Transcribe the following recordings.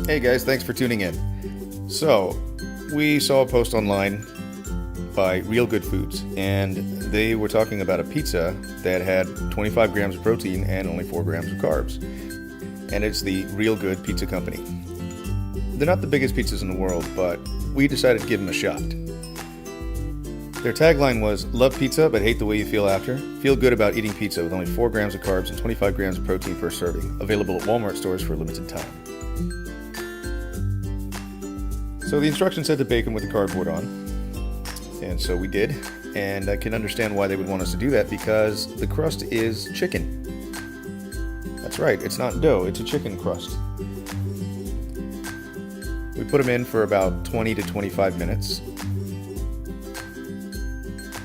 Hey guys, thanks for tuning in. So, we saw a post online by RealGood Foods, and they were talking about a pizza that had 25 grams of protein and only 4 grams of carbs. And it's the RealGood Pizza Company. They're not the biggest pizzas in the world, but we decided to give them a shot. Their tagline was, "Love pizza, but hate the way you feel after. Feel good about eating pizza with only 4 grams of carbs and 25 grams of protein per serving. Available at Walmart stores for a limited time." So the instructions said to bake them with the cardboard on. And so we did. And I can understand why they would want us to do that, because the crust is chicken. That's right, it's not dough, it's a chicken crust. We put them in for about 20 to 25 minutes.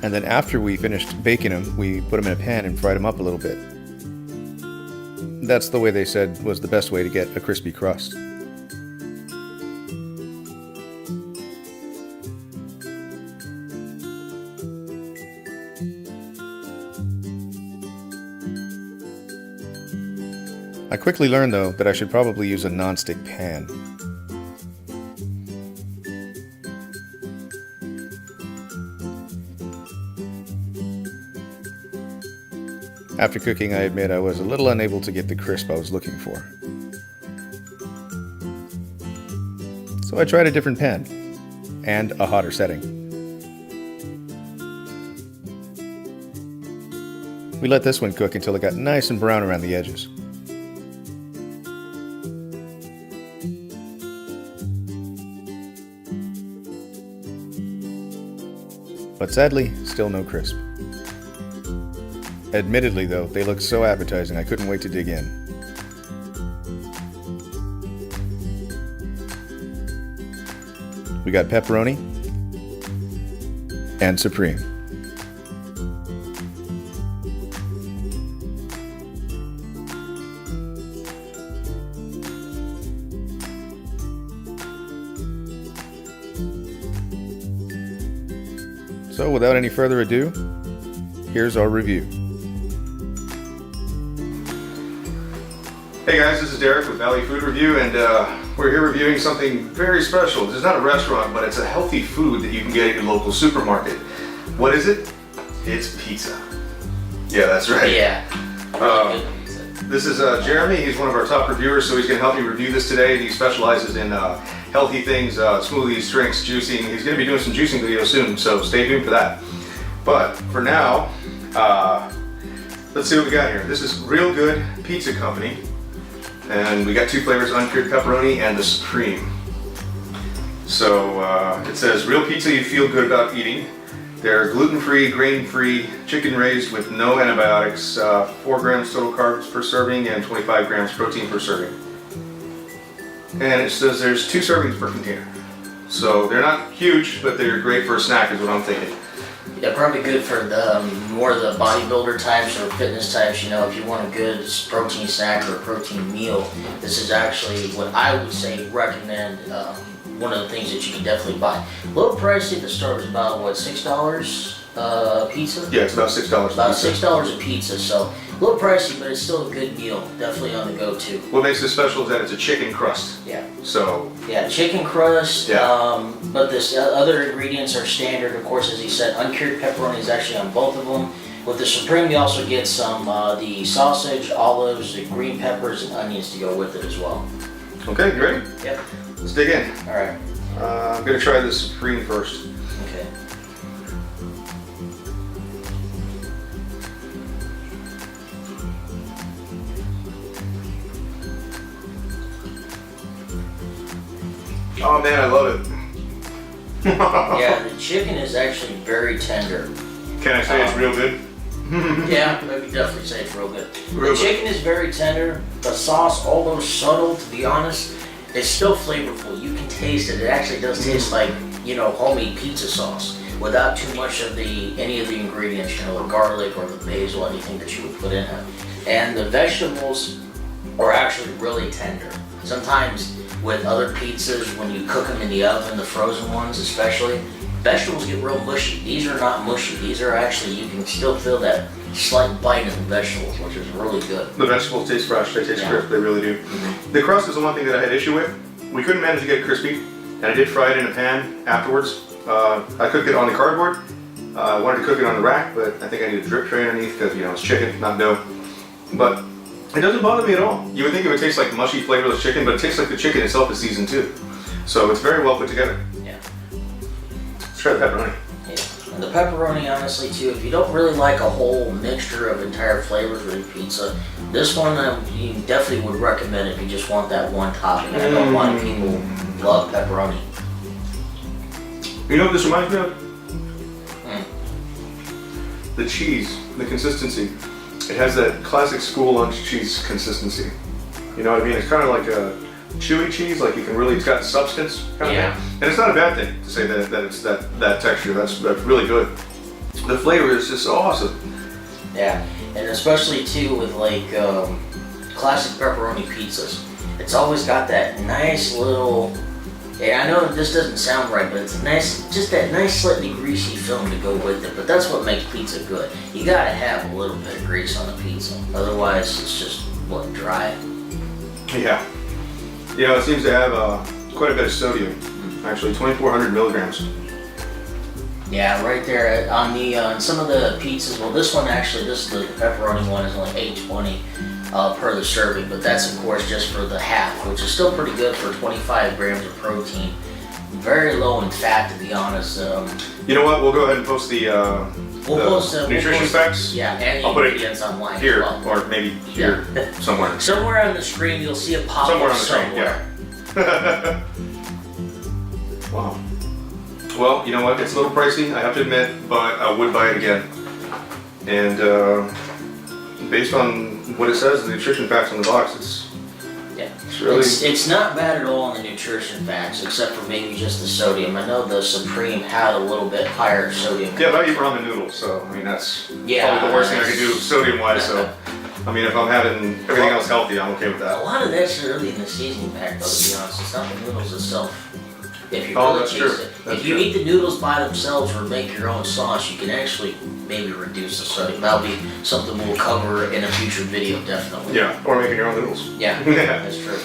And then after we finished baking them, we put them in a pan and fried them up a little bit. That's the way they said was the best way to get a crispy crust. I quickly learned, though, that I should probably use a non-stick pan. After cooking, I admit I was a little unable to get the crisp I was looking for. So I tried a different pan and a hotter setting. We let this one cook until it got nice and brown around the edges. But sadly, still no crisp. Admittedly, though, they looked so appetizing I couldn't wait to dig in. We got pepperoni and supreme. So without any further ado, here's our review. Hey guys, this is Derek with Valley Food Review, and we're here reviewing something very special. This is not a restaurant, but it's a healthy food that you can get at your local supermarket. What is it? It's pizza. Yeah, that's right. Yeah. Really good pizza. This is Jeremy. He's one of our top reviewers, so he's going to help me review this today. And he specializes in healthy things, smoothies, drinks, juicing. He's going to be doing some juicing videos soon, so stay tuned for that. But for now, let's see what we got here. This is RealGood Pizza Company, and we got 2 flavors, uncured pepperoni and the supreme. So it says, real pizza you feel good about eating. They're gluten-free, grain-free, chicken-raised with no antibiotics, 4 grams total carbs per serving, and 25 grams protein per serving. And it says there's 2 servings per container. So they're not huge, but they're great for a snack is what I'm thinking. Yeah, probably good for the more the bodybuilder types or fitness types. You know, if you want a good protein snack or a protein meal, this is actually what I would say recommend. One of the things that you can definitely buy. A little pricey. The store is about what, $6 pizza? Yeah, it's about $6. About $6 a pizza. So a little pricey, but it's still a good meal. Definitely on the go-to. What makes this special is that it's a chicken crust. Yeah. So. Yeah, chicken crust. Yeah. But the other ingredients are standard. Of course, as he said, uncured pepperoni is actually on both of them. With the supreme, you also get some the sausage, olives, the green peppers, and onions to go with it as well. Okay, you ready? Yep. Let's dig in. All right. I'm gonna try the supreme first. Okay. Oh man, I love it. Yeah, the chicken is actually very tender. Can I say it's real good? Yeah, maybe definitely say it's real good. Real The chicken is very tender. The sauce, although subtle, to be honest, it's still flavorful. You can taste it. It actually does taste like, you know, homemade pizza sauce without too much of any of the ingredients, you know, the garlic or the basil, anything that you would put in it. And the vegetables are actually really tender. Sometimes with other pizzas, when you cook them in the oven, the frozen ones especially, vegetables get real mushy. These are not mushy. These are actually, you can still feel that slight bite in the vegetables, which is really good. The vegetables taste fresh, they taste crisp, they really do. The crust is the one thing that I had issue with we couldn't manage to get it crispy, and I did fry it in a pan afterwards. I cooked it on the cardboard. I wanted to cook it on the rack, but I think I need a drip tray underneath because, you know, it's chicken, not dough. But it doesn't bother me at all. You would think it would taste like mushy, flavorless chicken, but it tastes like the chicken itself is seasoned too. So it's very well put together. Yeah. Let's try the pepperoni. Yeah. And the pepperoni, honestly, too, if you don't really like a whole mixture of entire flavors with your pizza, this one you definitely would recommend if you just want that one topping. I know a lot of people love pepperoni. You know what this reminds me of? The cheese, the consistency. It has that classic school lunch cheese consistency. You know what I mean? It's kind of like a chewy cheese, like you can really, it's got substance kind of thing. And it's not a bad thing to say that it's that texture. That's really good. The flavor is just awesome. Yeah, and especially too with like classic pepperoni pizzas. It's always got that nice little, and I know this doesn't sound right, but it's a nice, just that nice slightly greasy film to go with it. But that's what makes pizza good. You gotta have a little bit of grease on a pizza. Otherwise, it's just, what, dry? Yeah. You know, it seems to have quite a bit of sodium. Actually, 2,400 milligrams. Yeah, right there on the on some of the pizzas. Well, this one actually, this the pepperoni one is only $8.20 per the serving, but that's of course just for the half, which is still pretty good for 25 grams of protein. Very low in fat, to be honest. You know what? We'll go ahead and post the nutrition facts. Yeah, and the I'll put it ingredients online here, as well. or maybe here somewhere. Somewhere on the screen, you'll see a pop Somewhere up on the screen, yeah. Wow. Well, you know what? It's a little pricey, I have to admit, but I would buy it again. And based on what it says, the nutrition facts on the box, it's really... It's not bad at all on the nutrition facts, except for maybe just the sodium. I know the Supreme had a little bit higher sodium. Yeah, but I eat ramen noodles, so I mean that's probably the worst thing I could do sodium-wise. So I mean, if I'm having everything else healthy, I'm okay with A that. lot of that's really in the seasoning pack, though, to be honest. It's not the noodles itself. If you Oh, really that's taste true. it. That's If you true. eat the noodles by themselves or make your own sauce, you can actually maybe reduce the sodium. That'll be something we'll cover in a future video, definitely. Yeah, or making your own noodles. Yeah, Yeah. that's true.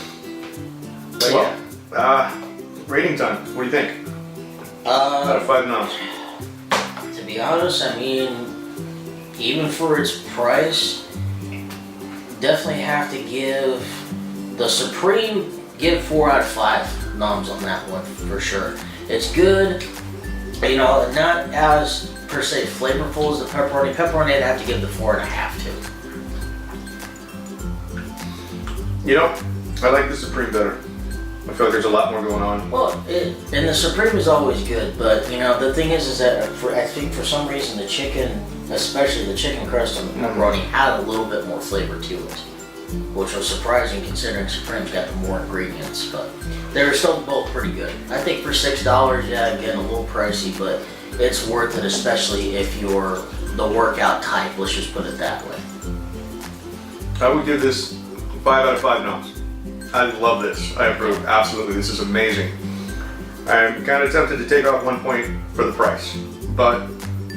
But Well, rating time. What do you think? Out of 5 knobs. To be honest, I mean, even for its price, definitely have to give the Supreme, give 4 out of 5 noms on that one for sure. It's good, you know, not as per se flavorful as the pepperoni. Pepperoni, I'd have to give the 4.5 to. You know, I like the Supreme better. I feel like there's a lot more going on. Well, and the Supreme is always good, but you know, the thing is that I think for some reason the chicken, especially the chicken crust on the pepperoni, had a little bit more flavor to it, which was surprising considering Supreme's got the more ingredients, but they're still both pretty good. I think for $6, yeah, again, a little pricey, but it's worth it, especially if you're the workout type, let's just put it that way. I would give this 5 out of 5 knobs. I love this. I approve. Absolutely. This is amazing. I'm kind of tempted to take off 1 point for the price, but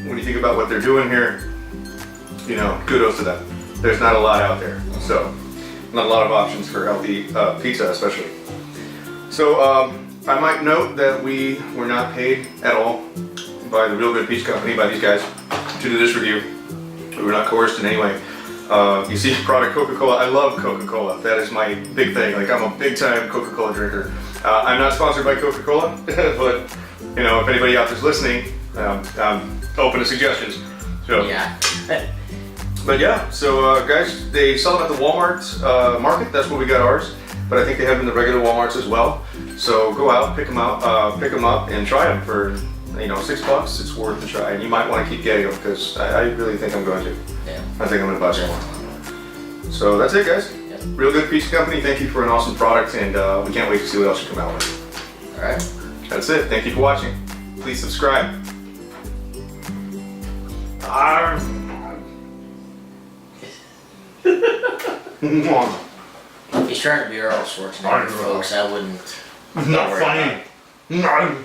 when you think about what they're doing here, you know, kudos to them. There's not a lot out there, so not a lot of options for healthy pizza, especially. So I might note that we were not paid at all by the RealGood Pizza Company, by these guys, to do this review. We were not coerced in any way. You see product Coca-Cola. I love Coca-Cola. That is my big thing. Like, I'm a big time Coca-Cola drinker. I'm not sponsored by Coca-Cola, but you know, if anybody out there's listening, I'm open to suggestions. So Yeah. but yeah, so guys, they sell them at the Walmart market. That's where we got ours. But I think they have them in the regular Walmarts as well. So go out, pick them up, and try them for, you know, $6. It's worth a try, and you might want to keep getting them because I really think I'm going to. Yeah. I think I'm going to buy some more. So that's it, guys. Yeah. RealGood Pizza Company. Thank you for an awesome product, and we can't wait to see what else you come out with. All right. That's it. Thank you for watching. Please subscribe. He's trying to be Arnold Schwarzenegger, folks. I wouldn't. Not funny. No.